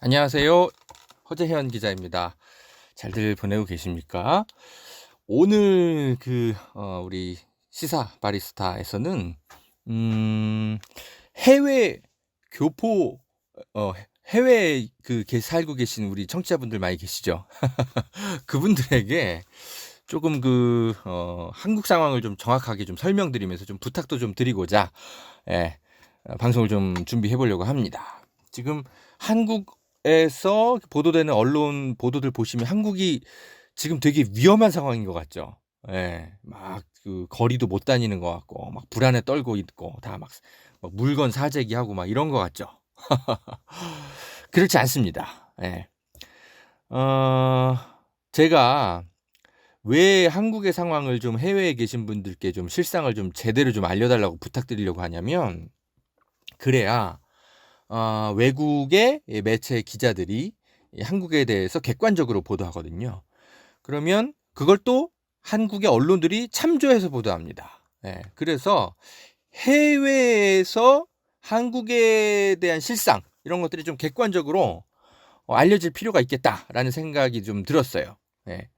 안녕하세요. 허재현 기자입니다. 잘들 보내고 계십니까? 오늘 우리 시사 바리스타에서는 해외 교포 해외에 살고 계신 우리 청취자분들 많이 계시죠? 그분들에게 조금 한국 상황을 좀 정확하게 좀 설명드리면서 좀 부탁도 좀 드리고자 예, 방송을 좀 준비해 보려고 합니다. 지금 한국에서 보도되는 언론 보도들 보시면 한국이 지금 되게 위험한 상황인 것 같죠. 예, 막 거리도 못 다니는 것 같고 막 불안에 떨고 있고 다 막 물건 사재기하고 막 이런 것 같죠. 그렇지 않습니다. 예. 어, 제가 왜 한국의 상황을 좀 해외에 계신 분들께 좀 실상을 좀 제대로 좀 알려달라고 부탁드리려고 하냐면, 그래야 외국의 매체 기자들이 한국에 대해서 객관적으로 보도하거든요. 그러면 그걸 또 한국의 언론들이 참조해서 보도합니다. 예, 그래서 해외에서 한국에 대한 실상 이런 것들이 좀 객관적으로 알려질 필요가 있겠다라는 생각이 좀 들었어요. 예.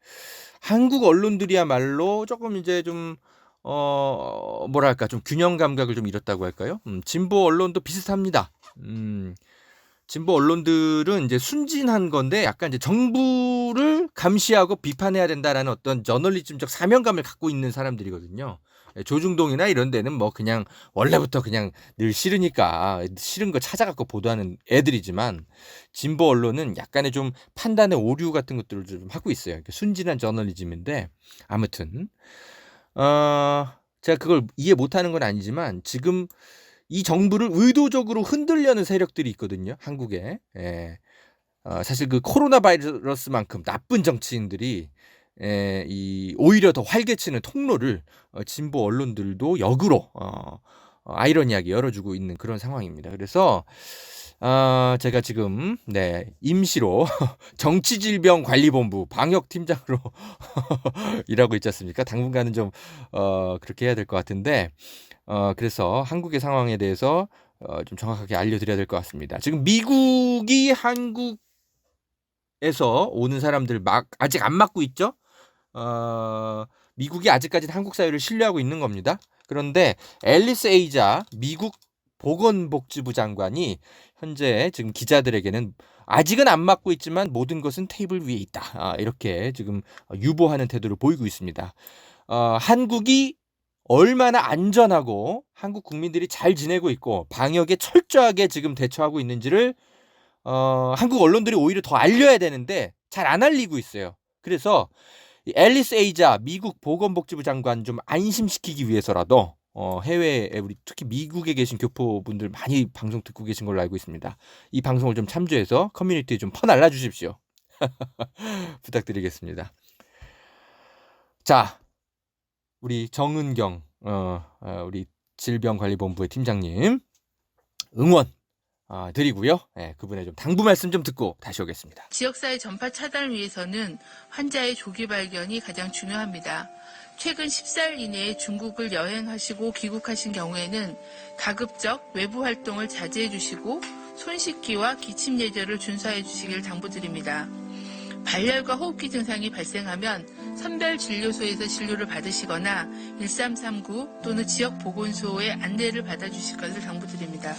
한국 언론들이야말로 조금 이제 좀 뭐랄까 좀 균형 감각을 좀 잃었다고 할까요? 진보 언론도 비슷합니다. 진보 언론들은 이제 순진한 건데 약간 이제 정부를 감시하고 비판해야 된다라는 어떤 저널리즘적 사명감을 갖고 있는 사람들이거든요. 조중동이나 이런 데는 뭐 그냥 원래부터 그냥 늘 싫으니까 싫은 거 찾아갖고 보도하는 애들이지만, 진보 언론은 약간의 좀 판단의 오류 같은 것들을 좀 하고 있어요. 순진한 저널리즘인데, 아무튼 제가 그걸 이해 못하는 건 아니지만 지금 이 정부를 의도적으로 흔들려는 세력들이 있거든요, 한국에. 예. 사실 코로나 바이러스만큼 나쁜 정치인들이 오히려 더 활개치는 통로를 진보 언론들도 역으로 아이러니하게 열어주고 있는 그런 상황입니다. 그래서 제가 지금 임시로 정치질병관리본부 방역팀장으로 일하고 있지 않습니까? 당분간은 좀 그렇게 해야 될 것 같은데, 그래서 한국의 상황에 대해서 좀 정확하게 알려드려야 될 것 같습니다. 지금 미국이 한국에서 오는 사람들 아직 안 맞고 있죠? 미국이 아직까지는 한국 사회를 신뢰하고 있는 겁니다. 그런데 앨리스 에이자 미국 보건복지부 장관이 현재 지금 기자들에게는 아직은 안 맞고 있지만 모든 것은 테이블 위에 있다, 이렇게 지금 유보하는 태도를 보이고 있습니다. 한국이 얼마나 안전하고 한국 국민들이 잘 지내고 있고 방역에 철저하게 지금 대처하고 있는지를 한국 언론들이 오히려 더 알려야 되는데 잘 안 알리고 있어요. 그래서 앨리스 에이자 미국 보건복지부 장관 좀 안심시키기 위해서라도 해외에 우리 특히 미국에 계신 교포분들 많이 방송 듣고 계신 걸로 알고 있습니다. 이 방송을 좀 참조해서 커뮤니티에 좀 퍼날라 주십시오. 부탁드리겠습니다. 자, 우리 정은경 우리 질병관리본부의 팀장님 응원 드리고요. 그분의 좀 당부 말씀 좀 듣고 다시 오겠습니다. 지역사회 전파 차단을 위해서는 환자의 조기 발견이 가장 중요합니다. 최근 14일 이내에 중국을 여행하시고 귀국하신 경우에는 가급적 외부 활동을 자제해 주시고 손 씻기와 기침 예절을 준수해 주시길 당부드립니다. 발열과 호흡기 증상이 발생하면 선별진료소에서 진료를 받으시거나 1339 또는 지역보건소의 안내를 받아주실 것을 당부드립니다.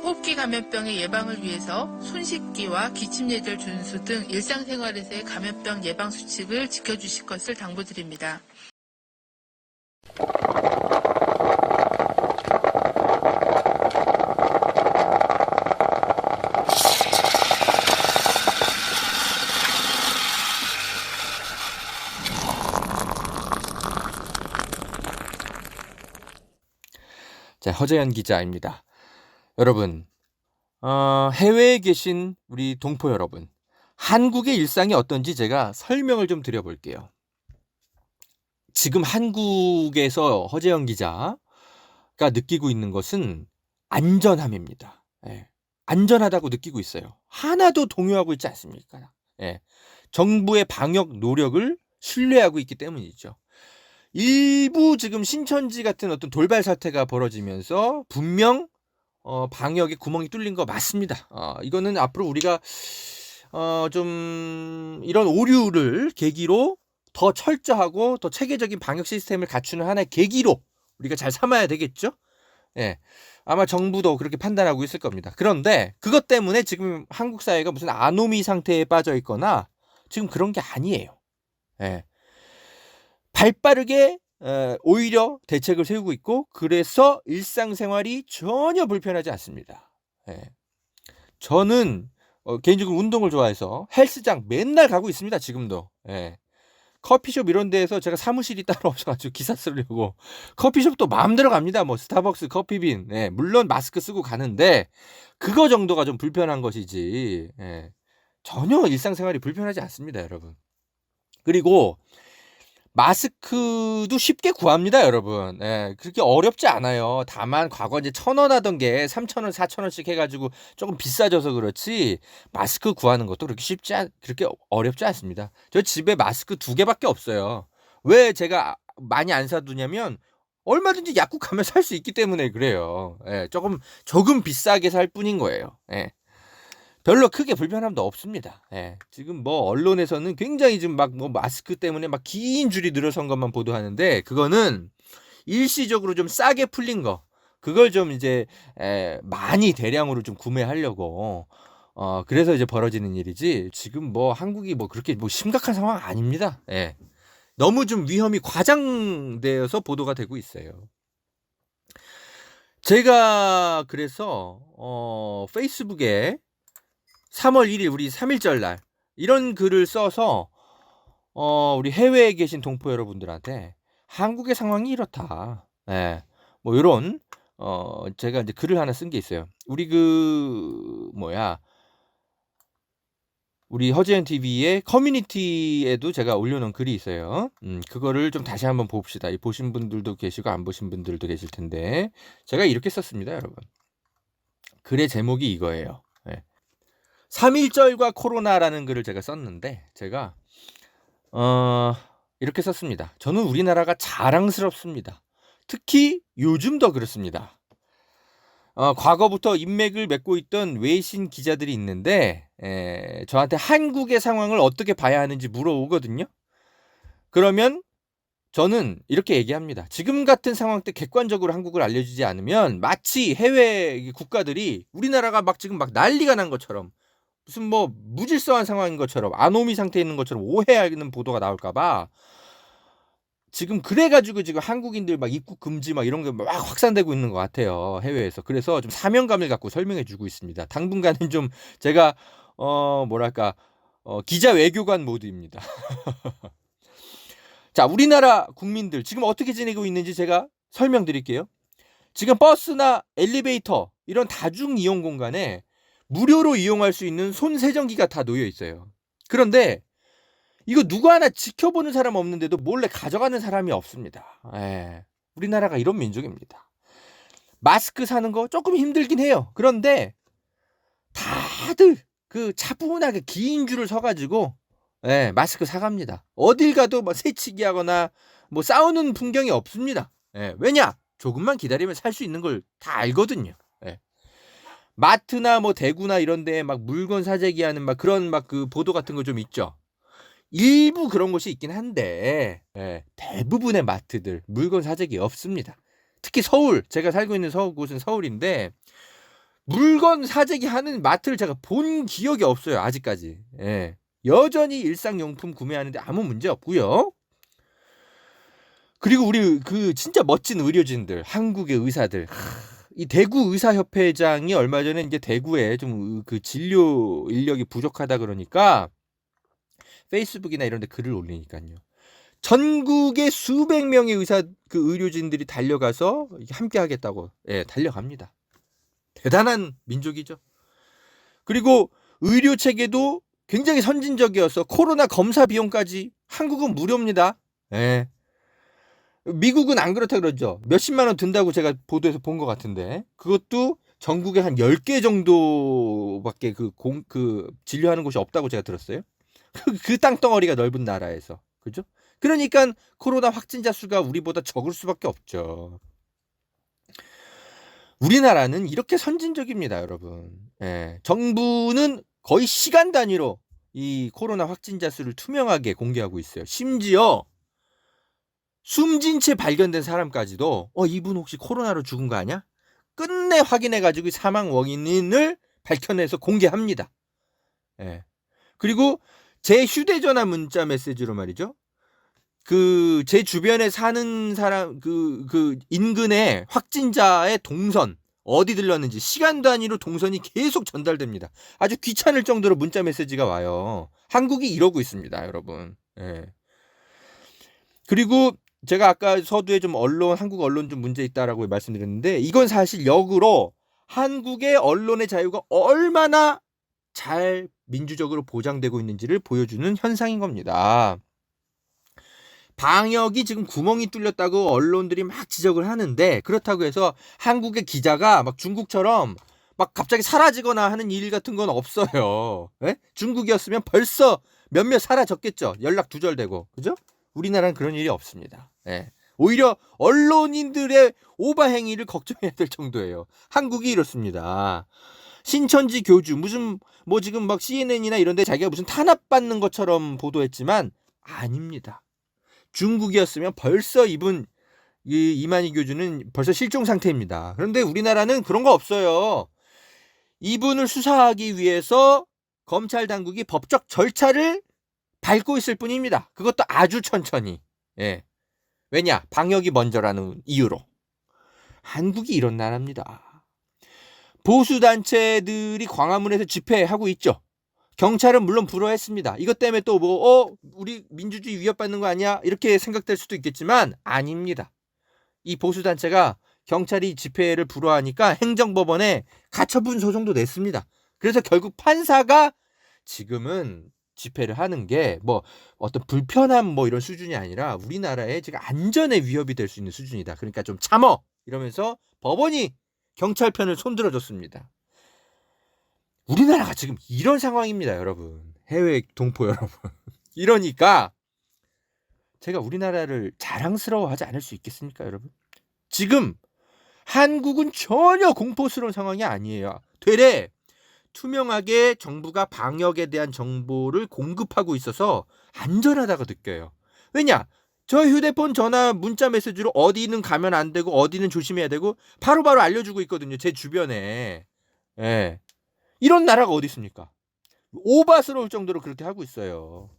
호흡기 감염병의 예방을 위해서 손 씻기와 기침 예절 준수 등 일상생활에서의 감염병 예방 수칙을 지켜주실 것을 당부드립니다. 자, 허재현 기자입니다. 여러분, 해외에 계신 우리 동포 여러분, 한국의 일상이 어떤지 제가 설명을 좀 드려볼게요. 지금 한국에서 허재현 기자가 느끼고 있는 것은 안전함입니다. 안전하다고 느끼고 있어요. 하나도 동요하고 있지 않습니까? 정부의 방역 노력을 신뢰하고 있기 때문이죠. 일부 지금 신천지 같은 어떤 돌발 사태가 벌어지면서 분명 방역에 구멍이 뚫린 거 맞습니다. 이거는 앞으로 우리가 좀 이런 오류를 계기로 더 철저하고 더 체계적인 방역 시스템을 갖추는 하나의 계기로 우리가 잘 삼아야 되겠죠? 예. 아마 정부도 그렇게 판단하고 있을 겁니다. 그런데 그것 때문에 지금 한국 사회가 무슨 아노미 상태에 빠져 있거나 지금 그런 게 아니에요. 예. 발빠르게 오히려 대책을 세우고 있고 그래서 일상생활이 전혀 불편하지 않습니다. 예. 저는 개인적으로 운동을 좋아해서 헬스장 맨날 가고 있습니다. 지금도. 예. 커피숍 이런 데에서 제가 사무실이 따로 없어가지고 기사 쓰려고 커피숍도 마음대로 갑니다. 뭐 스타벅스 커피빈. 예. 물론 마스크 쓰고 가는데 그거 정도가 좀 불편한 것이지. 예. 전혀 일상생활이 불편하지 않습니다, 여러분. 그리고 마스크도 쉽게 구합니다, 여러분. 예, 그렇게 어렵지 않아요. 다만 과거 이제 1,000원 하던 게 3,000원, 4,000원씩 해가지고 조금 비싸져서 그렇지 마스크 구하는 것도 그렇게 어렵지 않습니다. 저 집에 마스크 2개밖에 없어요. 왜 제가 많이 안 사두냐면 얼마든지 약국 가면 살 수 있기 때문에 그래요. 예, 조금 비싸게 살 뿐인 거예요. 예. 별로 크게 불편함도 없습니다. 예. 지금 뭐 언론에서는 굉장히 지금 막 뭐 마스크 때문에 막 긴 줄이 늘어선 것만 보도하는데 그거는 일시적으로 좀 싸게 풀린 거. 그걸 좀 이제 많이 대량으로 좀 구매하려고 그래서 이제 벌어지는 일이지. 지금 뭐 한국이 뭐 그렇게 뭐 심각한 상황 아닙니다. 예. 너무 좀 위험이 과장되어서 보도가 되고 있어요. 제가 그래서 페이스북에 3월 1일 우리 3.1절 날 이런 글을 써서 우리 해외에 계신 동포 여러분들한테 한국의 상황이 이렇다. 예. 뭐 요런 제가 이제 글을 하나 쓴 게 있어요. 우리 허재현 TV의 커뮤니티에도 제가 올려놓은 글이 있어요. 그거를 좀 다시 한번 봅시다. 보신 분들도 계시고 안 보신 분들도 계실 텐데 제가 이렇게 썼습니다, 여러분. 글의 제목이 이거예요. 3.1절과 코로나라는 글을 제가 썼는데 제가 이렇게 썼습니다. 저는 우리나라가 자랑스럽습니다. 특히 요즘 더 그렇습니다. 과거부터 인맥을 맺고 있던 외신 기자들이 있는데 저한테 한국의 상황을 어떻게 봐야 하는지 물어오거든요. 그러면 저는 이렇게 얘기합니다. 지금 같은 상황 때 객관적으로 한국을 알려주지 않으면 마치 해외 국가들이 우리나라가 지금 난리가 난 것처럼 무슨 뭐 무질서한 상황인 것처럼 아노미 상태에 있는 것처럼 오해하는 보도가 나올까봐 지금 그래가지고 지금 한국인들 입국 금지 이런 게 막 확산되고 있는 것 같아요, 해외에서. 그래서 좀 사명감을 갖고 설명해주고 있습니다. 당분간은 좀 제가 기자 외교관 모드입니다. 자, 우리나라 국민들 지금 어떻게 지내고 있는지 제가 설명드릴게요. 지금 버스나 엘리베이터 이런 다중 이용 공간에 무료로 이용할 수 있는 손세정기가 다 놓여 있어요. 그런데 이거 누구 하나 지켜보는 사람 없는데도 몰래 가져가는 사람이 없습니다. 우리나라가 이런 민족입니다. 마스크 사는 거 조금 힘들긴 해요. 그런데 다들 그 차분하게 긴 줄을 서가지고 마스크 사갑니다. 어딜 가도 새치기 하거나 싸우는 풍경이 없습니다. 왜냐? 조금만 기다리면 살 수 있는 걸 다 알거든요. 마트나 대구나 이런 데에 물건 사재기 하는 그런 그 보도 같은 거 좀 있죠. 일부 그런 곳이 있긴 한데 대부분의 마트들 물건 사재기 없습니다. 특히 서울, 제가 살고 있는 곳은 서울인데 물건 사재기 하는 마트를 제가 본 기억이 없어요, 아직까지. 여전히 일상용품 구매하는데 아무 문제 없고요. 그리고 우리 그 진짜 멋진 의료진들, 한국의 의사들, 이 대구 의사협회장이 얼마 전에 이제 대구에 좀 그 진료 인력이 부족하다 그러니까 페이스북이나 이런 데 글을 올리니까요. 전국의 수백 명의 의료진들이 달려가서 함께 하겠다고 달려갑니다. 대단한 민족이죠. 그리고 의료 체계도 굉장히 선진적이어서 코로나 검사 비용까지 한국은 무료입니다. 미국은 안 그렇다 그러죠. 몇십만 원 든다고 제가 보도에서 본 것 같은데 그것도 전국에 한 10개 정도밖에 그 진료하는 곳이 없다고 제가 들었어요. 그 땅덩어리가 넓은 나라에서. 그죠? 그러니까 코로나 확진자 수가 우리보다 적을 수밖에 없죠. 우리나라는 이렇게 선진적입니다, 여러분. 예, 정부는 거의 시간 단위로 이 코로나 확진자 수를 투명하게 공개하고 있어요. 심지어 숨진 채 발견된 사람까지도 이분 혹시 코로나로 죽은 거 아니야? 끝내 확인해가지고 사망 원인을 밝혀내서 공개합니다. 예. 그리고 제 휴대전화 문자 메시지로 말이죠. 제 주변에 사는 사람, 인근에 확진자의 동선, 어디 들렀는지 시간 단위로 동선이 계속 전달됩니다. 아주 귀찮을 정도로 문자 메시지가 와요. 한국이 이러고 있습니다, 여러분. 예. 그리고 제가 아까 서두에 좀 한국 언론 좀 문제 있다라고 말씀드렸는데, 이건 사실 역으로 한국의 언론의 자유가 얼마나 잘 민주적으로 보장되고 있는지를 보여주는 현상인 겁니다. 방역이 지금 구멍이 뚫렸다고 언론들이 막 지적을 하는데, 그렇다고 해서 한국의 기자가 막 중국처럼 막 갑자기 사라지거나 하는 일 같은 건 없어요. 예? 중국이었으면 벌써 몇몇 사라졌겠죠. 연락 두절되고. 그죠? 우리나라는 그런 일이 없습니다. 예. 오히려 언론인들의 오바 행위를 걱정해야 될 정도예요. 한국이 이렇습니다. 신천지 교주 무슨 지금 막 CNN이나 이런 데 자기가 무슨 탄압받는 것처럼 보도했지만 아닙니다. 중국이었으면 벌써 이만희 교주는 벌써 실종 상태입니다. 그런데 우리나라는 그런 거 없어요. 이분을 수사하기 위해서 검찰 당국이 법적 절차를 밟고 있을 뿐입니다. 그것도 아주 천천히. 예. 왜냐? 방역이 먼저라는 이유로. 한국이 이런 나라입니다. 보수단체들이 광화문에서 집회하고 있죠. 경찰은 물론 불허했습니다. 이것 때문에 또 우리 민주주의 위협받는 거 아니야? 이렇게 생각될 수도 있겠지만 아닙니다. 이 보수단체가 경찰이 집회를 불허하니까 행정법원에 가처분 소송도 냈습니다. 그래서 결국 판사가 지금은 집회를 하는 게 어떤 불편함 이런 수준이 아니라 우리나라의 지금 안전에 위협이 될 수 있는 수준이다. 그러니까 좀 참어 이러면서 법원이 경찰 편을 손들어줬습니다. 우리나라가 지금 이런 상황입니다, 여러분. 해외 동포 여러분. 이러니까 제가 우리나라를 자랑스러워하지 않을 수 있겠습니까, 여러분? 지금 한국은 전혀 공포스러운 상황이 아니에요. 되레 투명하게 정부가 방역에 대한 정보를 공급하고 있어서 안전하다고 느껴요. 왜냐? 저 휴대폰 전화 문자 메시지로 어디는 가면 안 되고 어디는 조심해야 되고 바로바로 알려주고 있거든요. 제 주변에. 예. 이런 나라가 어디 있습니까? 오바스러울 정도로 그렇게 하고 있어요.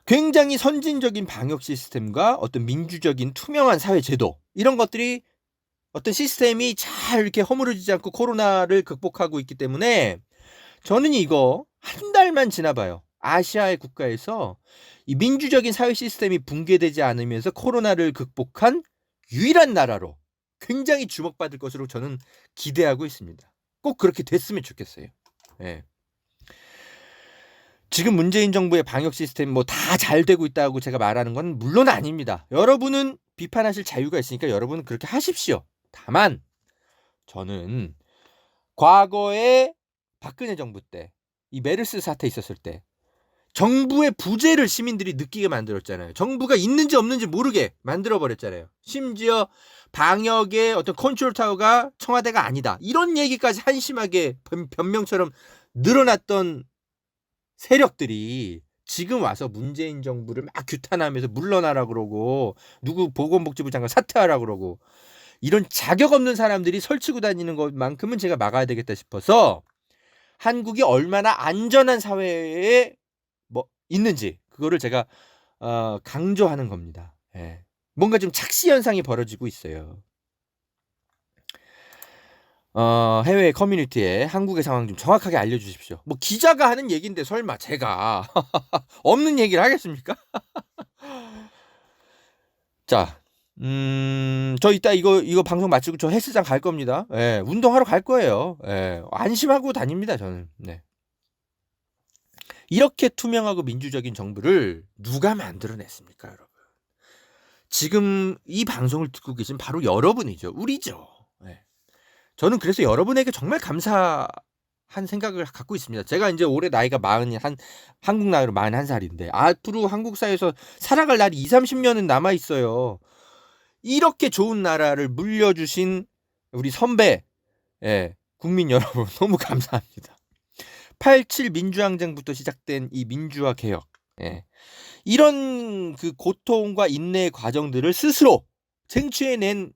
굉장히 선진적인 방역 시스템과 어떤 민주적인 투명한 사회 제도 이런 것들이 어떤 시스템이 잘 이렇게 허물어지지 않고 코로나를 극복하고 있기 때문에 저는 이거 한 달만 지나봐요. 아시아의 국가에서 이 민주적인 사회 시스템이 붕괴되지 않으면서 코로나를 극복한 유일한 나라로 굉장히 주목받을 것으로 저는 기대하고 있습니다. 꼭 그렇게 됐으면 좋겠어요. 예. 지금 문재인 정부의 방역 시스템 다 잘 되고 있다고 제가 말하는 건 물론 아닙니다. 여러분은 비판하실 자유가 있으니까 여러분은 그렇게 하십시오. 다만 저는 과거에 박근혜 정부 때 이 메르스 사태 있었을 때 정부의 부재를 시민들이 느끼게 만들었잖아요. 정부가 있는지 없는지 모르게 만들어버렸잖아요. 심지어 방역의 어떤 컨트롤 타워가 청와대가 아니다. 이런 얘기까지 한심하게 변명처럼 늘어났던 세력들이 지금 와서 문재인 정부를 막 규탄하면서 물러나라 그러고 누구 보건복지부 장관 사퇴하라 그러고 이런 자격 없는 사람들이 설치고 다니는 것만큼은 제가 막아야 되겠다 싶어서 한국이 얼마나 안전한 사회에 있는지 그거를 제가 강조하는 겁니다. 예. 뭔가 좀 착시 현상이 벌어지고 있어요. 해외 커뮤니티에 한국의 상황 좀 정확하게 알려주십시오. 기자가 하는 얘기인데 설마 제가 없는 얘기를 하겠습니까? 자, 저 이따 이거 방송 마치고 저 헬스장 갈 겁니다. 예, 운동하러 갈 거예요. 예, 안심하고 다닙니다, 저는. 네. 이렇게 투명하고 민주적인 정부를 누가 만들어냈습니까, 여러분? 지금 이 방송을 듣고 계신 바로 여러분이죠. 우리죠. 예. 저는 그래서 여러분에게 정말 감사한 생각을 갖고 있습니다. 제가 이제 올해 나이가 한국 나이로 41살인데 앞으로 한국 사회에서 살아갈 날이 20-30년은 남아 있어요. 이렇게 좋은 나라를 물려주신 우리 선배, 예, 국민 여러분 너무 감사합니다. 87 민주항쟁부터 시작된 이 민주화 개혁, 예, 이런 그 고통과 인내의 과정들을 스스로 쟁취해낸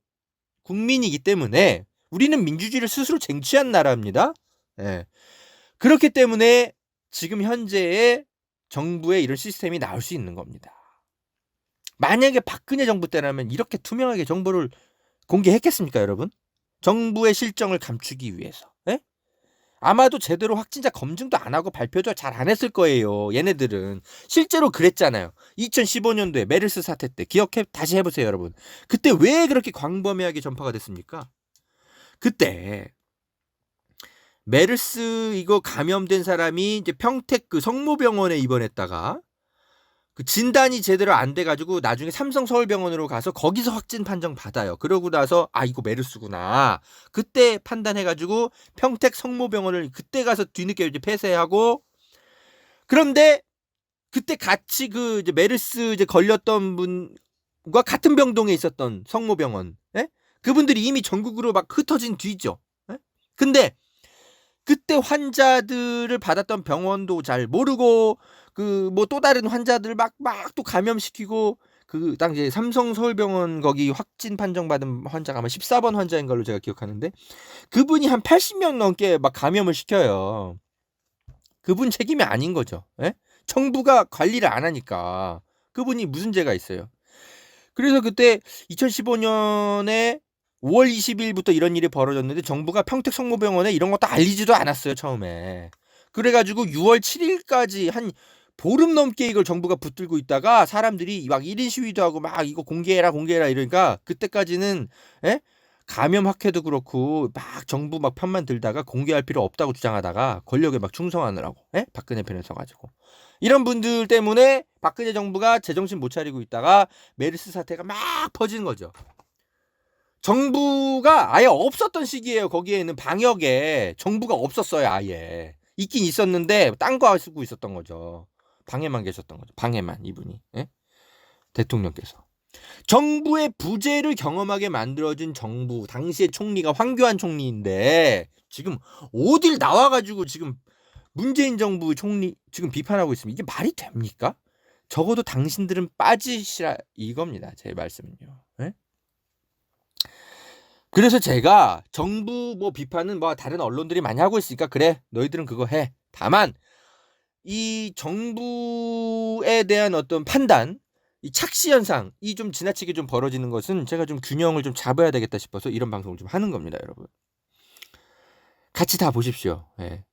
국민이기 때문에 우리는 민주주의를 스스로 쟁취한 나라입니다. 예. 그렇기 때문에 지금 현재의 정부의 이런 시스템이 나올 수 있는 겁니다. 만약에 박근혜 정부 때라면 이렇게 투명하게 정보를 공개했겠습니까, 여러분? 정부의 실정을 감추기 위해서. 예? 아마도 제대로 확진자 검증도 안 하고 발표도 잘 안 했을 거예요. 얘네들은. 실제로 그랬잖아요. 2015년도에 메르스 사태 때 다시 해보세요, 여러분. 그때 왜 그렇게 광범위하게 전파가 됐습니까? 그때 메르스 이거 감염된 사람이 이제 평택 그 성모병원에 입원했다가 그 진단이 제대로 안 돼가지고 나중에 삼성 서울병원으로 가서 거기서 확진 판정 받아요. 그러고 나서 이거 메르스구나. 그때 판단해가지고 평택 성모병원을 그때 가서 뒤늦게 이제 폐쇄하고, 그런데 그때 같이 그 이제 메르스 이제 걸렸던 분과 같은 병동에 있었던 성모병원, 예? 그분들이 이미 전국으로 막 흩어진 뒤죠. 예? 근데 그때 환자들을 받았던 병원도 잘 모르고 그 뭐 또 다른 환자들 막 또 감염시키고, 그 당시에 삼성 서울병원 거기 확진 판정받은 환자가 아마 14번 환자인 걸로 제가 기억하는데, 그분이 한 80명 넘게 막 감염을 시켜요. 그분 책임이 아닌 거죠. 예? 정부가 관리를 안 하니까. 그분이 무슨 죄가 있어요. 그래서 그때 2015년에 5월 20일부터 이런 일이 벌어졌는데 정부가 평택 성모병원에 이런 것도 알리지도 않았어요, 처음에. 그래가지고 6월 7일까지 한 보름 넘게 이걸 정부가 붙들고 있다가 사람들이 막 1인 시위도 하고 막 이거 공개해라 이러니까 그때까지는, 예? 감염 학회도 그렇고 막 정부 막 편만 들다가 공개할 필요 없다고 주장하다가 권력에 막 충성하느라고, 예? 박근혜 편에 서가지고 이런 분들 때문에 박근혜 정부가 제정신 못 차리고 있다가 메르스 사태가 막 퍼지는 거죠. 정부가 아예 없었던 시기예요. 거기에는 방역에 정부가 없었어요. 아예 있긴 있었는데 딴 거 쓰고 있었던 거죠. 방에만 계셨던 거죠. 방에만 이분이, 예? 대통령께서 정부의 부재를 경험하게 만들어준 정부, 당시의 총리가 황교안 총리인데 지금 어딜 나와가지고 지금 문재인 정부 총리 지금 비판하고 있습니다. 이게 말이 됩니까? 적어도 당신들은 빠지시라 이겁니다. 제 말씀은요. 예? 그래서 제가 정부 뭐 비판은 뭐 다른 언론들이 많이 하고 있으니까 그래 너희들은 그거 해. 다만 이 정부에 대한 어떤 판단, 이 착시 현상이 좀 지나치게 좀 벌어지는 것은 제가 좀 균형을 좀 잡아야 되겠다 싶어서 이런 방송을 좀 하는 겁니다, 여러분. 같이 다 보십시오. 예.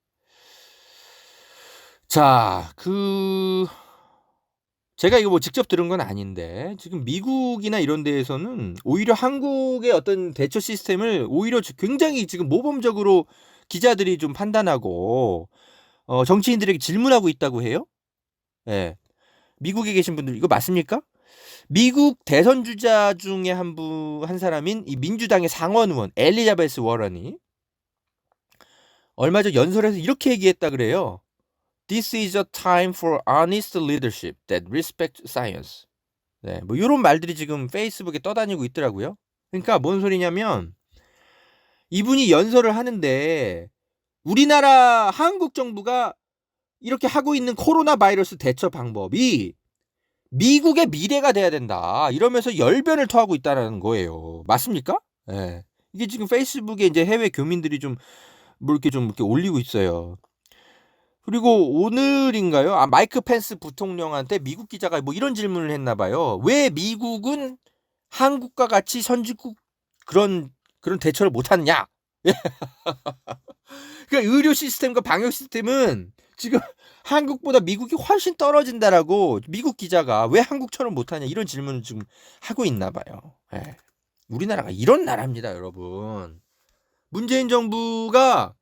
자, 제가 이거 뭐 직접 들은 건 아닌데 지금 미국이나 이런 데에서는 오히려 한국의 어떤 대처 시스템을 오히려 굉장히 지금 모범적으로 기자들이 좀 판단하고 정치인들에게 질문하고 있다고 해요. 예. 미국에 계신 분들 이거 맞습니까? 미국 대선 주자 중에 한 사람인 이 민주당의 상원 의원 엘리자베스 워런이 얼마 전 연설에서 이렇게 얘기했다 그래요. This is a time for honest leadership that respects science. 네, 뭐 이런 말들이 지금 페이스북에 떠다니고 있더라고요. 그러니까 뭔 소리냐면 이분이 연설을 하는데 우리나라 한국 정부가 이렇게 하고 있는 코로나 바이러스 대처 방법이 미국의 미래가 돼야 된다. 이러면서 열변을 토하고 있다는 거예요. 맞습니까? 네. 이게 지금 페이스북에 이제 해외 교민들이 좀 뭐 이렇게 올리고 있어요. 그리고 오늘인가요? 마이크 펜스 부통령한테 미국 기자가 뭐 이런 질문을 했나 봐요. 왜 미국은 한국과 같이 선진국 그런 대처를 못 하느냐? 그러니까 의료 시스템과 방역 시스템은 지금 한국보다 미국이 훨씬 떨어진다라고 미국 기자가 왜 한국처럼 못하냐 이런 질문을 지금 하고 있나 봐요. 예. 우리나라가 이런 나라입니다, 여러분. 문재인 정부가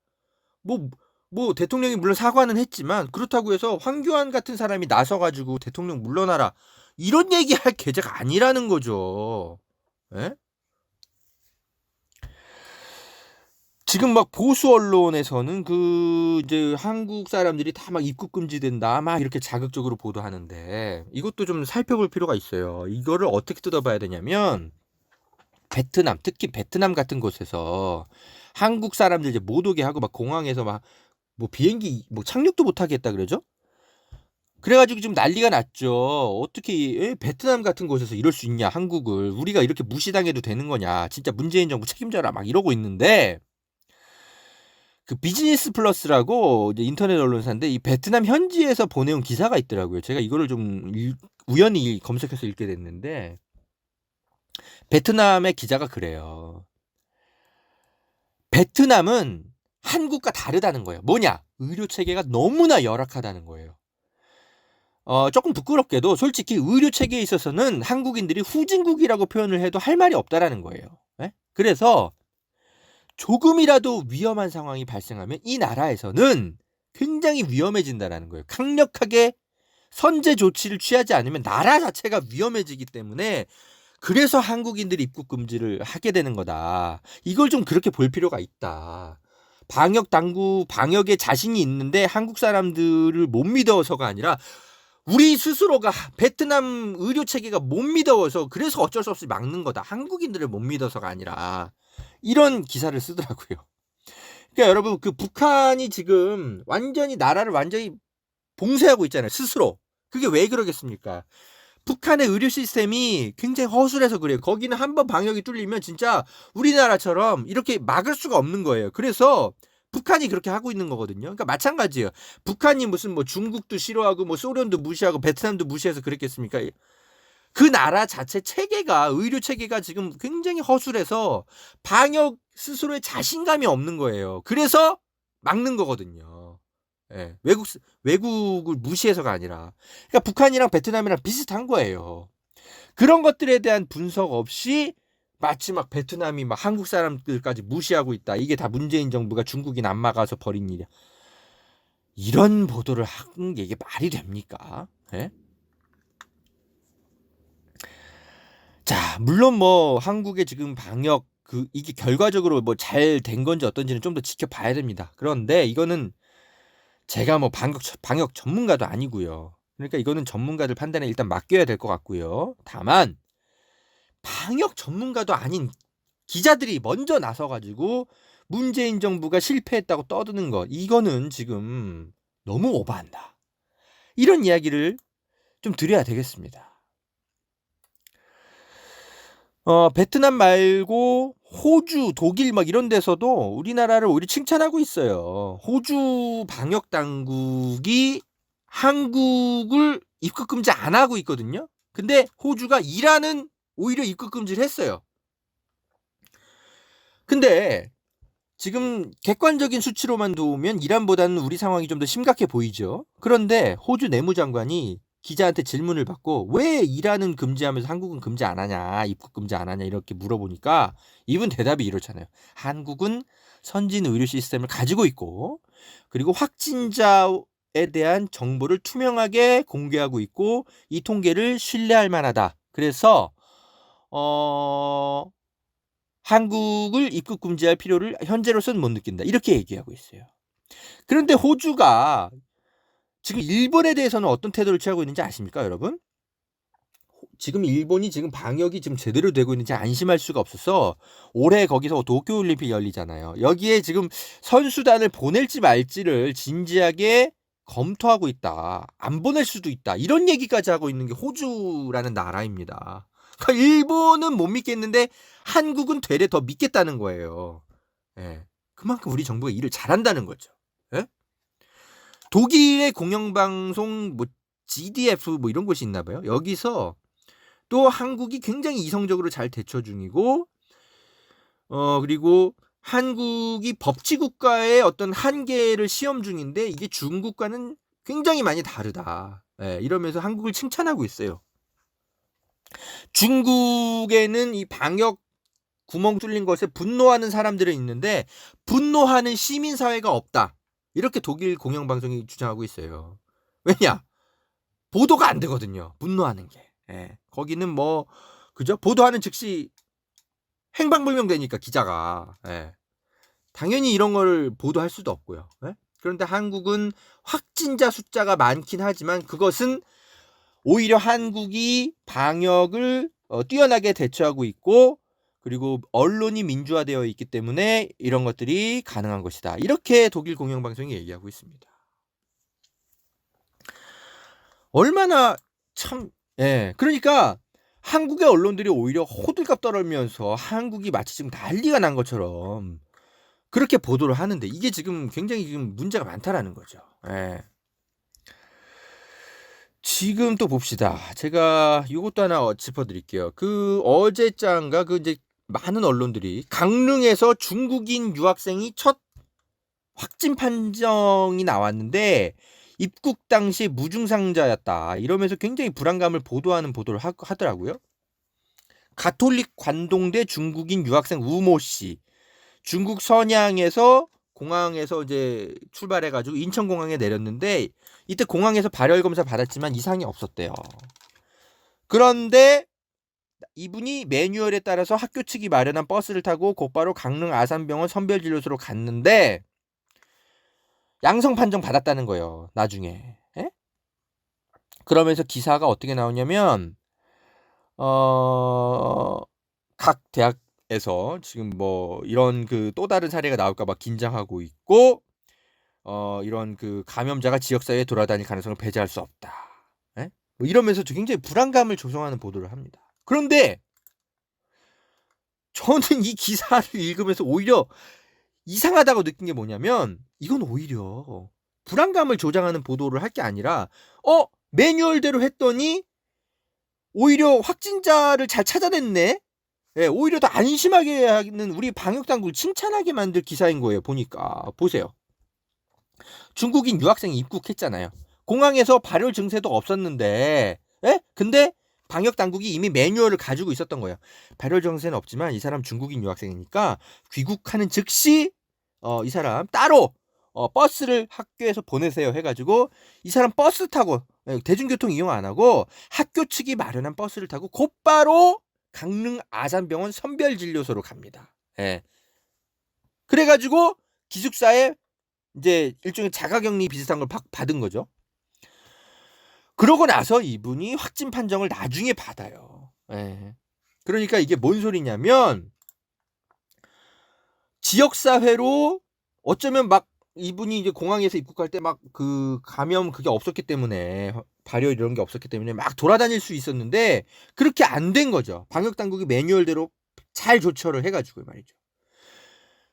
뭐 대통령이 물론 사과는 했지만 그렇다고 해서 황교안 같은 사람이 나서가지고 대통령 물러나라 이런 얘기할 계제가 아니라는 거죠. 예? 지금 막 보수 언론에서는 이제 한국 사람들이 다 막 입국 금지된다 막 이렇게 자극적으로 보도하는데 이것도 좀 살펴볼 필요가 있어요. 이거를 어떻게 뜯어봐야 되냐면 베트남, 특히 베트남 같은 곳에서 한국 사람들 이제 못 오게 하고 막 공항에서 막 뭐 비행기 뭐 착륙도 못 하게 했다 그러죠? 그래가지고 좀 난리가 났죠. 어떻게 베트남 같은 곳에서 이럴 수 있냐, 한국을. 우리가 이렇게 무시당해도 되는 거냐. 진짜 문재인 정부 책임져라 막 이러고 있는데, 그 비즈니스 플러스라고 이제 인터넷 언론사인데 이 베트남 현지에서 보내온 기사가 있더라고요. 제가 이거를 좀 우연히 검색해서 읽게 됐는데, 베트남의 기자가 그래요. 베트남은 한국과 다르다는 거예요. 뭐냐? 의료 체계가 너무나 열악하다는 거예요. 조금 부끄럽게도 솔직히 의료 체계에 있어서는 한국인들이 후진국이라고 표현을 해도 할 말이 없다라는 거예요. 예? 그래서 조금이라도 위험한 상황이 발생하면 이 나라에서는 굉장히 위험해진다라는 거예요. 강력하게 선제 조치를 취하지 않으면 나라 자체가 위험해지기 때문에, 그래서 한국인들이 입국 금지를 하게 되는 거다. 이걸 좀 그렇게 볼 필요가 있다. 방역 당국, 방역에 자신이 있는데 한국 사람들을 못 믿어서가 아니라 우리 스스로가 베트남 의료 체계가 못 믿어서 그래서 어쩔 수 없이 막는 거다. 한국인들을 못 믿어서가 아니라, 이런 기사를 쓰더라고요. 그러니까 여러분, 그 북한이 지금 완전히 나라를 완전히 봉쇄하고 있잖아요, 스스로. 그게 왜 그러겠습니까? 북한의 의료 시스템이 굉장히 허술해서 그래요. 거기는 한번 방역이 뚫리면 진짜 우리나라처럼 이렇게 막을 수가 없는 거예요. 그래서 북한이 그렇게 하고 있는 거거든요. 그러니까 마찬가지예요. 북한이 무슨 뭐 중국도 싫어하고 뭐 소련도 무시하고 베트남도 무시해서 그랬겠습니까? 그 나라 자체 체계가, 의료 체계가 지금 굉장히 허술해서 방역 스스로의 자신감이 없는 거예요. 그래서 막는 거거든요. 예, 외국을 무시해서가 아니라. 그러니까 북한이랑 베트남이랑 비슷한 거예요. 그런 것들에 대한 분석 없이 마치 막 베트남이 막 한국 사람들까지 무시하고 있다. 이게 다 문재인 정부가 중국인 안 막아서 벌인 일이야. 이런 보도를 하는 게 이게 말이 됩니까? 예? 자, 물론 뭐 한국의 지금 방역 이게 결과적으로 뭐 잘 된 건지 어떤지는 좀 더 지켜봐야 됩니다. 그런데 이거는 제가 뭐 방역 전문가도 아니고요. 그러니까 이거는 전문가들 판단에 일단 맡겨야 될 것 같고요. 다만 방역 전문가도 아닌 기자들이 먼저 나서가지고 문재인 정부가 실패했다고 떠드는 것, 이거는 지금 너무 오버한다. 이런 이야기를 좀 드려야 되겠습니다. 베트남 말고 호주, 독일 막 이런 데서도 우리나라를 오히려 칭찬하고 있어요. 호주 방역 당국이 한국을 입국 금지 안 하고 있거든요. 근데 호주가 이란은 오히려 입국 금지를 했어요. 근데 지금 객관적인 수치로만 보면 이란보다는 우리 상황이 좀 더 심각해 보이죠. 그런데 호주 내무장관이 기자한테 질문을 받고 왜 이란은 금지하면서 한국은 금지 안 하냐, 입국 금지 안 하냐 이렇게 물어보니까 이분 대답이 이렇잖아요. 한국은 선진 의료 시스템을 가지고 있고, 그리고 확진자에 대한 정보를 투명하게 공개하고 있고, 이 통계를 신뢰할 만하다. 그래서 한국을 입국 금지할 필요를 현재로서는 못 느낀다. 이렇게 얘기하고 있어요. 그런데 호주가 지금 일본에 대해서는 어떤 태도를 취하고 있는지 아십니까, 여러분? 지금 일본이 지금 방역이 지금 제대로 되고 있는지 안심할 수가 없어서 올해 거기서 도쿄올림픽 열리잖아요. 여기에 지금 선수단을 보낼지 말지를 진지하게 검토하고 있다. 안 보낼 수도 있다. 이런 얘기까지 하고 있는 게 호주라는 나라입니다. 그러니까 일본은 못 믿겠는데 한국은 되레 더 믿겠다는 거예요. 예. 그만큼 우리 정부가 일을 잘한다는 거죠. 예? 독일의 공영방송 뭐 GDF 뭐 이런 곳이 있나 봐요. 여기서 또 한국이 굉장히 이성적으로 잘 대처 중이고, 그리고 한국이 법치국가의 어떤 한계를 시험 중인데 이게 중국과는 굉장히 많이 다르다. 예, 이러면서 한국을 칭찬하고 있어요. 중국에는 이 방역 구멍 뚫린 것에 분노하는 사람들은 있는데 분노하는 시민사회가 없다. 이렇게 독일 공영방송이 주장하고 있어요. 왜냐? 보도가 안 되거든요. 분노하는 게. 예. 거기는 뭐 그죠? 보도하는 즉시 행방불명 되니까 기자가. 예. 당연히 이런 걸 보도할 수도 없고요. 예? 그런데 한국은 확진자 숫자가 많긴 하지만 그것은 오히려 한국이 방역을 뛰어나게 대처하고 있고, 그리고 언론이 민주화되어 있기 때문에 이런 것들이 가능한 것이다. 이렇게 독일 공영방송이 얘기하고 있습니다. 얼마나 참, 예. 그러니까 한국의 언론들이 오히려 호들갑 떨면서 한국이 마치 지금 난리가 난 것처럼 그렇게 보도를 하는데 이게 지금 굉장히 지금 문제가 많다라는 거죠. 예. 지금 또 봅시다. 제가 요것도 하나 짚어드릴게요. 그 어제장가 그 이제 많은 언론들이 강릉에서 중국인 유학생이 첫 확진 판정이 나왔는데 입국 당시 무증상자였다. 이러면서 굉장히 불안감을 보도하는 보도를 하더라고요. 가톨릭 관동대 중국인 유학생 우모 씨. 중국 선양에서 공항에서 이제 출발해가지고 인천공항에 내렸는데 이때 공항에서 발열 검사 받았지만 이상이 없었대요. 그런데 이분이 매뉴얼에 따라서 학교 측이 마련한 버스를 타고 곧바로 강릉 아산병원 선별진료소로 갔는데 양성 판정 받았다는 거예요. 나중에. 에? 그러면서 기사가 어떻게 나오냐면 각 대학에서 지금 뭐 이런 그 또 다른 사례가 나올까 봐 긴장하고 있고 이런 그 감염자가 지역사회에 돌아다닐 가능성을 배제할 수 없다. 에? 뭐 이러면서 굉장히 불안감을 조성하는 보도를 합니다. 그런데 저는 이 기사를 읽으면서 오히려 이상하다고 느낀 게 뭐냐면 이건 오히려 불안감을 조장하는 보도를 할 게 아니라 매뉴얼대로 했더니 오히려 확진자를 잘 찾아냈네. 예, 오히려 더 안심하게 하는 우리 방역당국을 칭찬하게 만들 기사인 거예요. 보니까 보세요. 중국인 유학생이 입국했잖아요. 공항에서 발열 증세도 없었는데, 예? 근데 방역 당국이 이미 매뉴얼을 가지고 있었던 거예요. 발열 증세는 없지만 이 사람 중국인 유학생이니까 귀국하는 즉시 이 사람 따로 버스를 학교에서 보내세요 해가지고 이 사람 버스 타고 대중교통 이용 안 하고 학교 측이 마련한 버스를 타고 곧바로 강릉 아산병원 선별진료소로 갑니다. 예. 그래가지고 기숙사에 이제 일종의 자가격리 비슷한 걸 받은 거죠. 그러고 나서 이분이 확진 판정을 나중에 받아요. 예. 그러니까 이게 뭔 소리냐면 지역사회로 어쩌면 막 이분이 이제 공항에서 입국할 때 막 그 감염 그게 없었기 때문에 발열 이런 게 없었기 때문에 막 돌아다닐 수 있었는데 그렇게 안 된 거죠. 방역 당국이 매뉴얼대로 잘 조처를 해가지고 말이죠.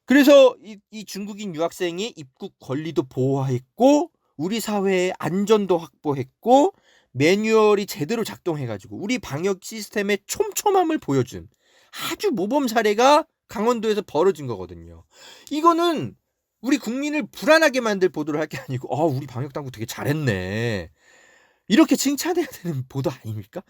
그래서 이 중국인 유학생이 입국 권리도 보호했고 우리 사회의 안전도 확보했고 매뉴얼이 제대로 작동해가지고 우리 방역 시스템의 촘촘함을 보여준 아주 모범 사례가 강원도에서 벌어진 거거든요. 이거는 우리 국민을 불안하게 만들 보도를 할 게 아니고 우리 방역당국 되게 잘했네. 이렇게 칭찬해야 되는 보도 아닙니까?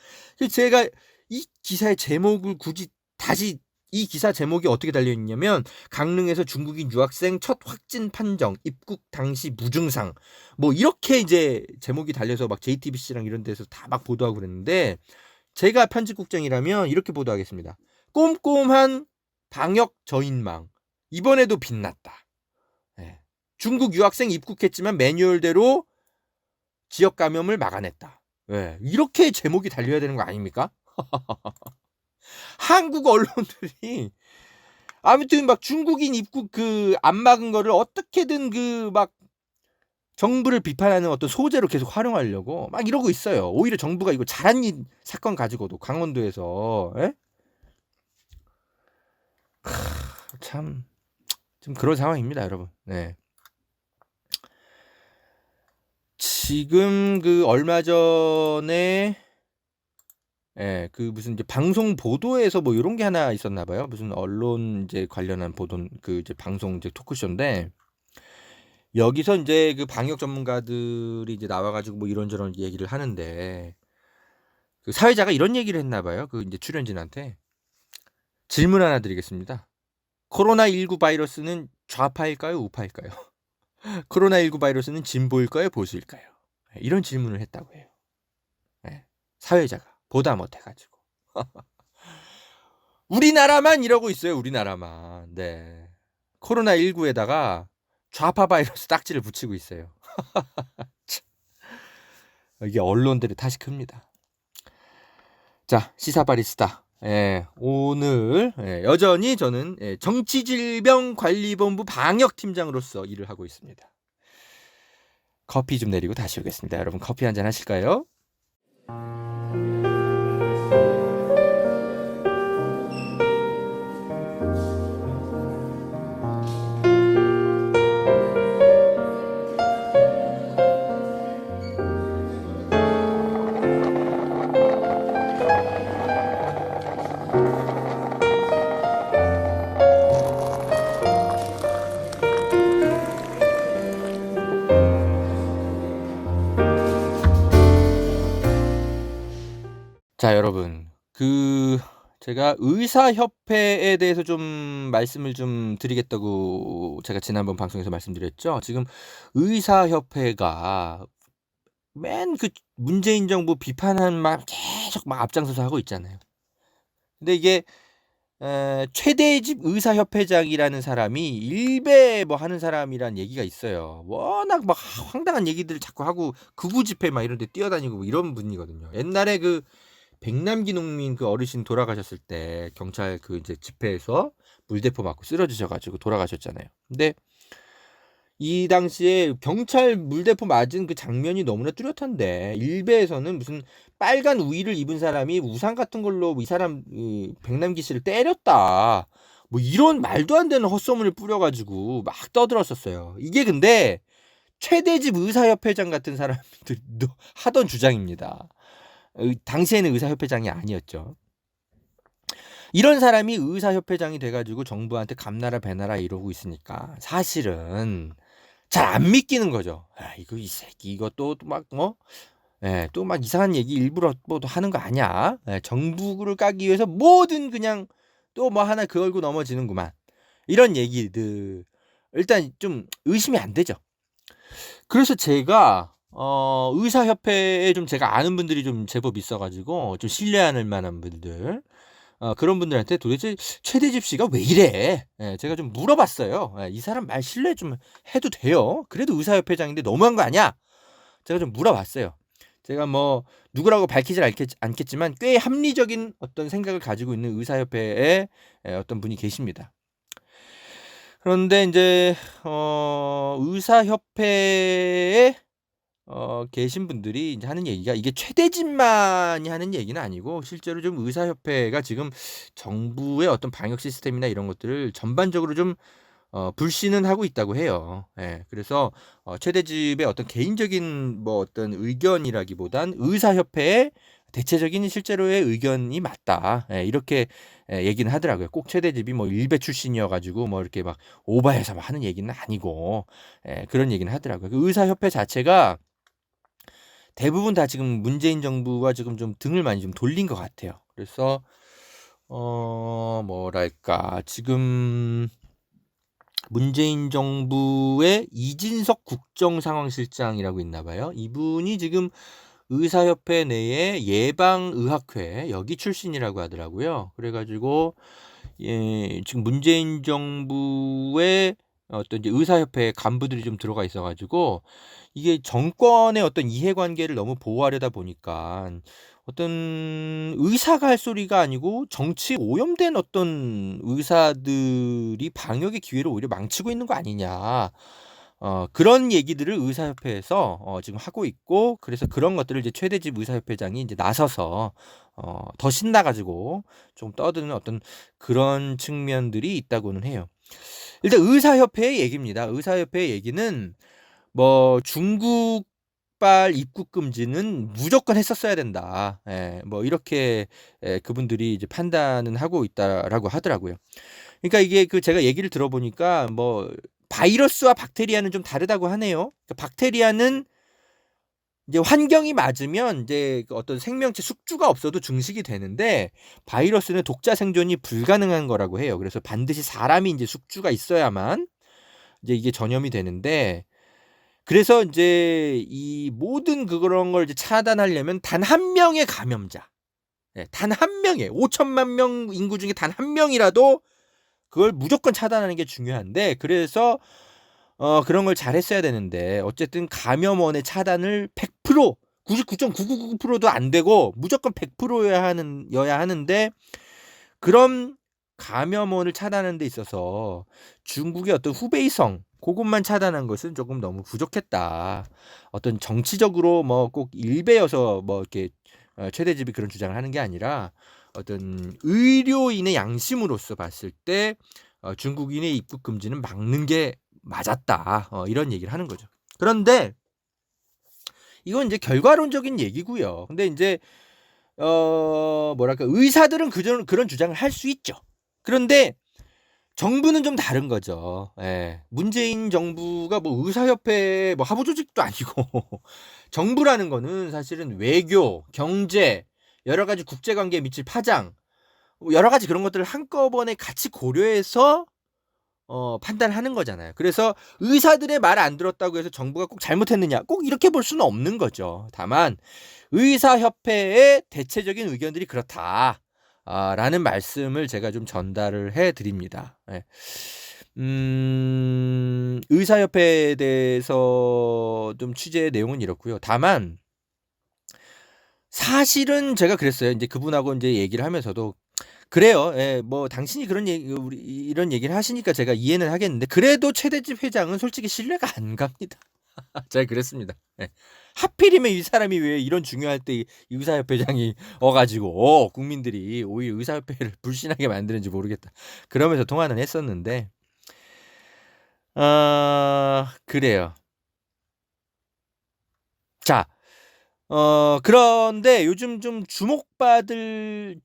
제가 이 기사의 제목을 굳이 다시 이 기사 제목이 어떻게 달려있냐면 강릉에서 중국인 유학생 첫 확진 판정 입국 당시 무증상 뭐 이렇게 이제 제목이 달려서 막 JTBC랑 이런 데서 다 막 보도하고 그랬는데 제가 편집국장이라면 이렇게 보도하겠습니다. 꼼꼼한 방역 저인망 이번에도 빛났다. 네. 중국 유학생 입국했지만 매뉴얼대로 지역 감염을 막아냈다. 네. 이렇게 제목이 달려야 되는 거 아닙니까? 한국 언론들이 아무튼 막 중국인 입국 그 안 막은 거를 어떻게든 그 막 정부를 비판하는 어떤 소재로 계속 활용하려고 막 이러고 있어요. 오히려 정부가 이거 잘한 일 사건 가지고도 강원도에서 참 좀 그런 상황입니다, 여러분. 네. 지금 그 얼마 전에 그 무슨 이제 방송 보도에서 뭐 이런 게 하나 있었나 봐요. 무슨 언론 이제 관련한 보도 그 이제 방송 이제 토크쇼인데 여기서 이제 그 방역 전문가들이 이제 나와가지고 뭐 이런저런 얘기를 하는데 그 사회자가 이런 얘기를 했나 봐요. 그 이제 출연진한테 질문 하나 드리겠습니다. 코로나19 바이러스는 좌파일까요, 우파일까요? 코로나19 바이러스는 진보일까요, 보수일까요? 이런 질문을 했다고 해요. 사회자가 보다 못해가지고 우리나라만 이러고 있어요. 우리나라만. 네. 코로나19에다가 좌파 바이러스 딱지를 붙이고 있어요. 이게 언론들의 탓이 큽니다. 자, 시사바리스타 오늘 여전히 저는 정치질병관리본부 방역팀장으로서 일을 하고 있습니다. 커피 좀 내리고 다시 오겠습니다. 여러분 커피 한잔 하실까요? 자, 여러분. 제가 의사협회에 대해서 좀 말씀을 좀 드리겠다고 제가 지난번 방송에서 말씀드렸죠. 지금 의사협회가 맨 문재인 정부 비판한 말 계속 막 앞장서서 하고 있잖아요. 근데 이게 최대집 의사협회장이라는 사람이 일배 뭐 하는 사람이란 얘기가 있어요. 워낙 막 황당한 얘기들을 자꾸 하고 극우 집회 막 이런 데 뛰어다니고 뭐 이런 분이거든요. 옛날에 백남기 농민 어르신 돌아가셨을 때 경찰 이제 집회에서 물대포 맞고 쓰러지셔 가지고 돌아가셨잖아요. 근데 이 당시에 경찰 물대포 맞은 그 장면이 너무나 뚜렷한데 일베에서는 무슨 빨간 우의를 입은 사람이 우산 같은 걸로 이 사람 백남기 씨를 때렸다. 뭐 이런 말도 안 되는 헛소문을 뿌려가지고 막 떠들었었어요. 이게 근데 최대집 의사협회장 같은 사람들도 하던 주장입니다. 당시에는 의사협회장이 아니었죠. 이런 사람이 의사협회장이 돼가지고 정부한테 감나라 배나라 이러고 있으니까 사실은 잘 안 믿기는 거죠. 이거 이 새끼 이거 또 막 또 막 이상한 얘기 일부러 뭐 하는 거 아니야? 정부를 까기 위해서 뭐든 그냥 또 뭐 하나 그걸고 넘어지는구만. 이런 얘기들 일단 좀 의심이 안 되죠. 그래서 제가 의사협회에 좀 제가 아는 분들이 좀 제법 있어가지고 좀 신뢰할 만한 분들 그런 분들한테 도대체 최대집 씨가 왜 이래? 제가 좀 물어봤어요. 이 사람 말 신뢰 좀 해도 돼요? 그래도 의사협회장인데 너무한 거 아니야? 제가 좀 물어봤어요. 제가 뭐 누구라고 밝히질 않겠지만 꽤 합리적인 어떤 생각을 가지고 있는 의사협회에 어떤 분이 계십니다. 그런데 이제 의사협회에 계신 분들이 이제 하는 얘기가 이게 최대집만이 하는 얘기는 아니고 실제로 좀 의사협회가 지금 정부의 어떤 방역 시스템이나 이런 것들을 전반적으로 좀 불신은 하고 있다고 해요. 그래서 최대집의 어떤 개인적인 뭐 어떤 의견이라기보단 의사협회의 대체적인 실제로의 의견이 맞다. 이렇게 얘기는 하더라고요. 꼭 최대집이 뭐 일베 출신이어가지고 뭐 이렇게 막 오바해서 막 하는 얘기는 아니고 그런 얘기는 하더라고요. 그 의사협회 자체가 대부분 다 지금 문재인 정부가 지금 좀 등을 많이 좀 돌린 것 같아요. 그래서 뭐랄까 지금 문재인 정부의 이진석 국정상황실장이라고 있나 봐요. 이분이 지금 의사협회 내에 예방의학회 여기 출신이라고 하더라고요. 그래가지고 지금 문재인 정부의 어떤 이제 의사협회 간부들이 좀 들어가 있어가지고 이게 정권의 어떤 이해관계를 너무 보호하려다 보니까 어떤 의사가 할 소리가 아니고 정치 오염된 어떤 의사들이 방역의 기회를 오히려 망치고 있는 거 아니냐. 그런 얘기들을 의사협회에서 지금 하고 있고 그래서 그런 것들을 이제 최대집 의사협회장이 이제 나서서 더 신나가지고 좀 떠드는 어떤 그런 측면들이 있다고는 해요. 일단 의사협회의 얘기입니다. 의사협회의 얘기는 뭐 중국발 입국 금지는 무조건 했었어야 된다. 뭐 이렇게 그분들이 이제 판단은 하고 있다라고 하더라고요. 그러니까 이게 제가 얘기를 들어보니까 뭐 바이러스와 박테리아는 좀 다르다고 하네요. 그러니까 박테리아는 이제 환경이 맞으면 이제 어떤 생명체 숙주가 없어도 증식이 되는데 바이러스는 독자 생존이 불가능한 거라고 해요. 그래서 반드시 사람이 이제 숙주가 있어야만 이제 이게 전염이 되는데 그래서 이제 이 모든 그런 걸 이제 차단하려면 단 한 명의 감염자, 단 한 명의 5천만 명 인구 중에 단 한 명이라도 그걸 무조건 차단하는 게 중요한데 그래서 그런 걸 잘했어야 되는데 어쨌든 감염원의 차단을 100% 99.999%도 안 되고 무조건 100%여야 하는데 그런 감염원을 차단하는 데 있어서 중국의 어떤 후베이성 그것만 차단한 것은 조금 너무 부족했다. 어떤 정치적으로 뭐 꼭 일베여서 뭐 이렇게 최대집이 그런 주장을 하는 게 아니라 어떤 의료인의 양심으로서 봤을 때 중국인의 입국 금지는 막는 게 맞았다. 이런 얘기를 하는 거죠. 그런데 이건 이제 결과론적인 얘기고요. 근데 이제 뭐랄까 의사들은 그런 주장을 할 수 있죠. 그런데 정부는 좀 다른 거죠. 예. 문재인 정부가 뭐 의사협회 뭐 하부 조직도 아니고 정부라는 거는 사실은 외교, 경제, 여러 가지 국제 관계에 미칠 파장, 여러 가지 그런 것들을 한꺼번에 같이 고려해서 판단을 하는 거잖아요. 그래서 의사들의 말 안 들었다고 해서 정부가 꼭 잘못했느냐? 꼭 이렇게 볼 수는 없는 거죠. 다만 의사협회의 대체적인 의견들이 그렇다. 라는 말씀을 제가 좀 전달을 해 드립니다. 예. 의사협회에 대해서 좀 취재의 내용은 이렇고요. 다만 사실은 제가 그랬어요. 이제 그분하고 이제 얘기를 하면서도 그래요. 예, 뭐 당신이 그런 얘기, 이런 얘기를 하시니까 제가 이해는 하겠는데 그래도 최대집 회장은 솔직히 신뢰가 안 갑니다. 제가 그랬습니다. 예. 하필이면 이 사람이 왜 이런 중요할 때 이 의사협회장이 가지고 국민들이 오히려 의사협회를 불신하게 만드는지 모르겠다. 그러면서 통화는 했었는데 그래요. 자, 그런데 요즘 좀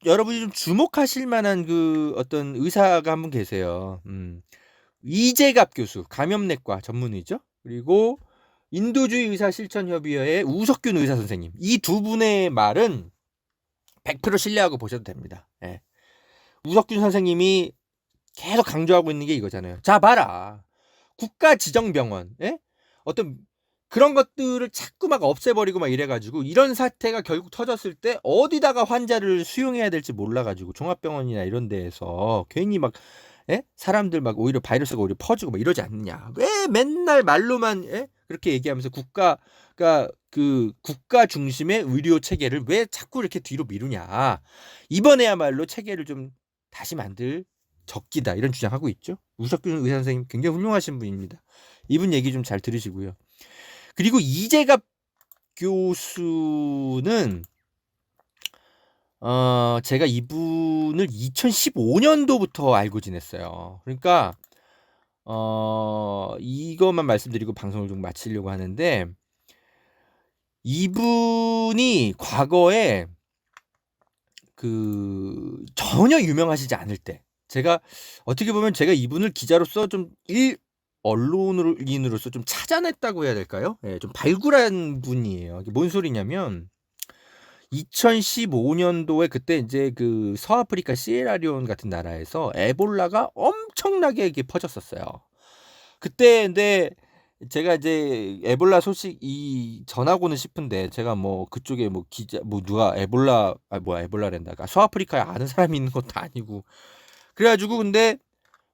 여러분이 좀 주목하실 만한 그 어떤 의사가 한 분 계세요. 이재갑 교수, 감염내과 전문의죠. 그리고 인도주의 의사실천협의회의 우석균 의사 선생님. 이 두 분의 말은 100% 신뢰하고 보셔도 됩니다. 예. 우석균 선생님이 계속 강조하고 있는 게 이거잖아요. 자, 봐라. 국가지정병원, 예? 어떤 그런 것들을 자꾸 막 없애버리고 막 이래가지고 이런 사태가 결국 터졌을 때 어디다가 환자를 수용해야 될지 몰라가지고 종합병원이나 이런 데에서 괜히 막 사람들 막 오히려 바이러스가 오히려 퍼지고 막 이러지 않느냐. 왜 맨날 말로만 그렇게 얘기하면서 국가가 그 국가 중심의 의료 체계를 왜 자꾸 이렇게 뒤로 미루냐. 이번에야말로 체계를 좀 다시 만들 적기다 이런 주장하고 있죠. 우석균 의사 선생님 굉장히 훌륭하신 분입니다. 이분 얘기 좀 잘 들으시고요. 그리고 이재갑 교수는 제가 이분을 2015년도부터 알고 지냈어요. 그러니까 이것만 말씀드리고 방송을 좀 마치려고 하는데 이분이 과거에 그 전혀 유명하시지 않을 때 제가 어떻게 보면 제가 이분을 기자로서 좀 언론인으로서 좀 찾아냈다고 해야 될까요? 예, 좀 발굴한 분이에요. 이게 뭔 소리냐면 2015년도에 그때 이제 그 서아프리카 시에라리온 같은 나라에서 에볼라가 엄청나게 이게 퍼졌었어요. 그때 근데 제가 이제 에볼라 소식 전하고는 싶은데 제가 뭐 그쪽에 뭐 기자 뭐 누가 에볼라랜다. 서아프리카에 아는 사람이 있는 것도 아니고 그래가지고 근데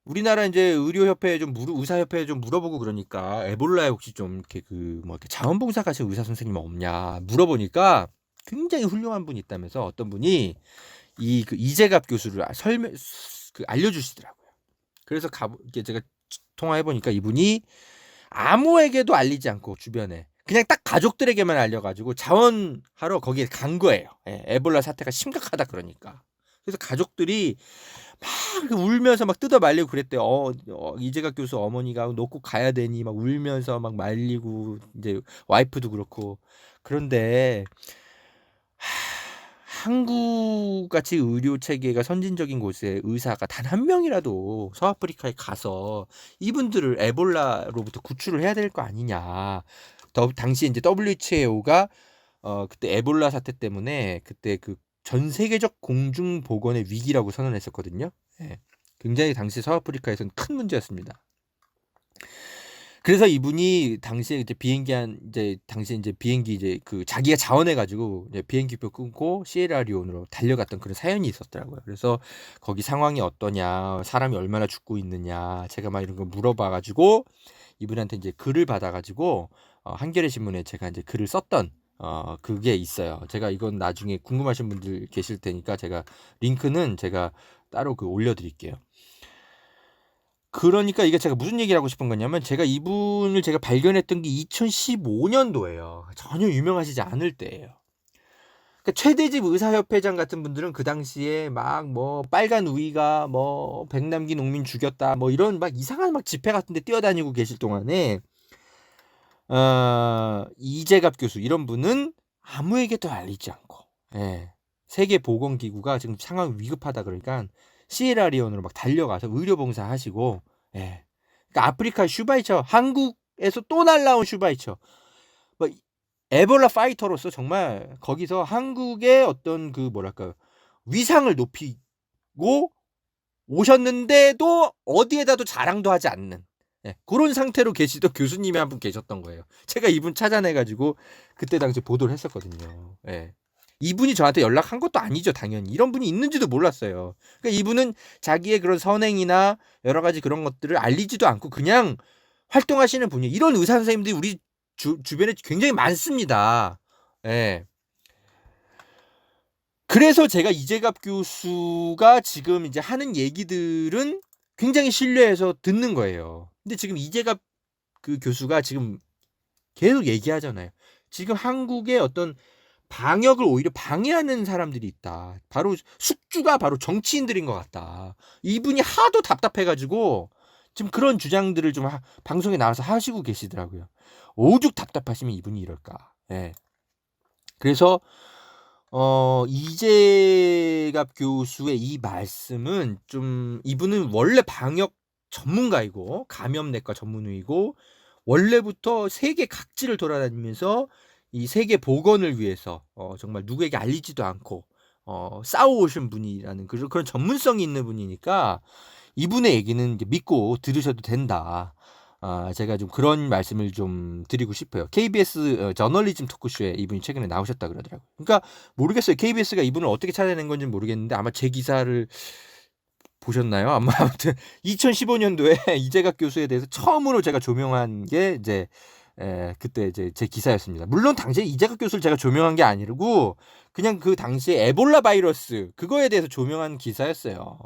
우리나라 이제 의료협회에 의사협회에 좀 물어보고 그러니까 에볼라에 혹시 좀 이렇게 뭐 이렇게 자원봉사 가신 의사 선생님 없냐 물어보니까 굉장히 훌륭한 분이 있다면서 어떤 분이 그 이재갑 교수를 알려주시더라고요. 그래서 이렇게 제가 통화해 보니까 이분이 아무에게도 알리지 않고 주변에 그냥 딱 가족들에게만 알려가지고 자원하러 거기에 간 거예요. 에볼라 사태가 심각하다 그러니까. 그래서 가족들이 막 울면서 막 뜯어 말리고 그랬대요. 이재갑 교수 어머니가 놓고 가야 되니 막 울면서 막 말리고 이제 와이프도 그렇고. 그런데 한국 같이 의료 체계가 선진적인 곳에 의사가 단 한 명이라도 서아프리카에 가서 이분들을 에볼라로부터 구출을 해야 될 거 아니냐. 당시 이제 WHO가 그때 에볼라 사태 때문에 그때 그 전 세계적 공중 보건의 위기라고 선언했었거든요. 예. 굉장히 당시 서아프리카에서는 큰 문제였습니다. 그래서 이분이 당시에 이제 당시에 이제 비행기 이제 그 자기가 자원해가지고 이제 비행기표 끊고 시에라리온으로 달려갔던 그런 사연이 있었더라고요. 그래서 거기 상황이 어떠냐, 사람이 얼마나 죽고 있느냐, 제가 막 이런 거 물어봐가지고 이분한테 이제 글을 받아가지고 한겨레 신문에 제가 이제 글을 썼던 그게 있어요. 제가 이건 나중에 궁금하신 분들 계실 테니까 제가 링크는 제가 따로 올려드릴게요. 그러니까 이게 제가 무슨 얘기를 하고 싶은 거냐면 제가 이분을 제가 발견했던 게 2015년도예요. 전혀 유명하시지 않을 때예요. 그러니까 최대집 의사협회장 같은 분들은 그 당시에 막 뭐 빨간 우위가 뭐 백남기 농민 죽였다 뭐 이런 막 이상한 막 집회 같은 데 뛰어다니고 계실 동안에 이재갑 교수 이런 분은 아무에게도 알리지 않고 세계보건기구가 지금 상황이 위급하다 그러니까 시에라리온으로 막 달려가서 의료봉사 하시고 그러니까 아프리카 슈바이처 한국에서 또 날라온 슈바이처 뭐 에볼라 파이터로서 정말 거기서 한국의 어떤 뭐랄까요 위상을 높이고 오셨는데도 어디에다도 자랑도 하지 않는 그런 상태로 계시던 교수님이 한 분 계셨던 거예요. 제가 이분 찾아내가지고 그때 당시 보도를 했었거든요. 이분이 저한테 연락한 것도 아니죠, 당연히. 이런 분이 있는지도 몰랐어요. 그러니까 이분은 자기의 그런 선행이나 여러 가지 그런 것들을 알리지도 않고 그냥 활동하시는 분이에요. 이런 의사 선생님들이 우리 주변에 굉장히 많습니다. 그래서 제가 이재갑 교수가 지금 이제 하는 얘기들은 굉장히 신뢰해서 듣는 거예요. 근데 지금 이재갑 교수가 지금 계속 얘기하잖아요. 지금 한국의 어떤 방역을 오히려 방해하는 사람들이 있다. 바로 숙주가 바로 정치인들인 것 같다. 이분이 하도 답답해가지고 지금 그런 주장들을 좀 방송에 나와서 하시고 계시더라고요. 오죽 답답하시면 이분이 이럴까. 그래서 이재갑 교수의 이 말씀은 좀 이분은 원래 방역 전문가이고 감염내과 전문의이고 원래부터 세계 각지를 돌아다니면서 이 세계 보건을 위해서 정말 누구에게 알리지도 않고 싸워오신 분이라는 그런 전문성이 있는 분이니까 이분의 얘기는 이제 믿고 들으셔도 된다. 제가 좀 그런 말씀을 좀 드리고 싶어요. KBS 저널리즘 토크쇼에 이분이 최근에 나오셨다 그러더라고요. 그러니까 모르겠어요. KBS가 이분을 어떻게 찾아낸 건지 모르겠는데 아마 제 기사를 보셨나요? 아무튼 2015년도에 이재갑 교수에 대해서 처음으로 제가 조명한 게 이제 그때 이제 제 기사였습니다. 물론 당시에 이재갑 교수를 제가 조명한 게 아니고 그냥 그 당시에 에볼라 바이러스 그거에 대해서 조명한 기사였어요.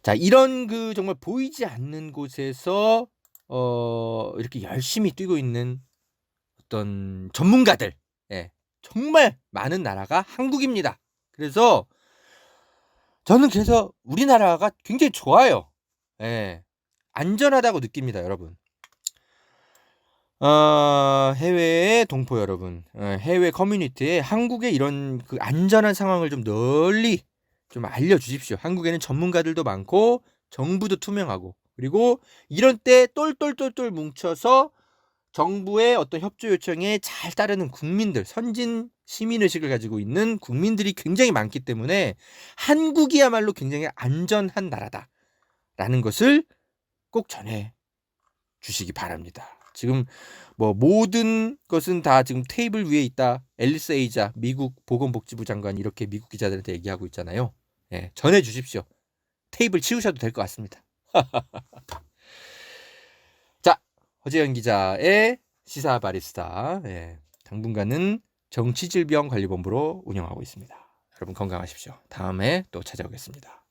자, 이런 정말 보이지 않는 곳에서 이렇게 열심히 뛰고 있는 어떤 전문가들, 정말 많은 나라가 한국입니다. 그래서 저는 우리나라가 굉장히 좋아요. 안전하다고 느낍니다, 여러분. 해외의 동포 여러분, 해외 커뮤니티에 한국의 이런 안전한 상황을 좀 널리 좀 알려주십시오. 한국에는 전문가들도 많고 정부도 투명하고 그리고 이런 때 똘똘똘똘 뭉쳐서 정부의 어떤 협조 요청에 잘 따르는 국민들, 선진 시민의식을 가지고 있는 국민들이 굉장히 많기 때문에 한국이야말로 굉장히 안전한 나라다라는 것을 꼭 전해 주시기 바랍니다. 지금 모든 것은 다 지금 테이블 위에 있다. 앨리스 에이자 미국 보건복지부 장관이 이렇게 미국 기자들한테 얘기하고 있잖아요. 전해 주십시오. 테이블 치우셔도 될 것 같습니다. 자, 허재현 기자의 시사 바리스타. 당분간은 정치질병관리본부로 운영하고 있습니다. 여러분 건강하십시오. 다음에 또 찾아오겠습니다.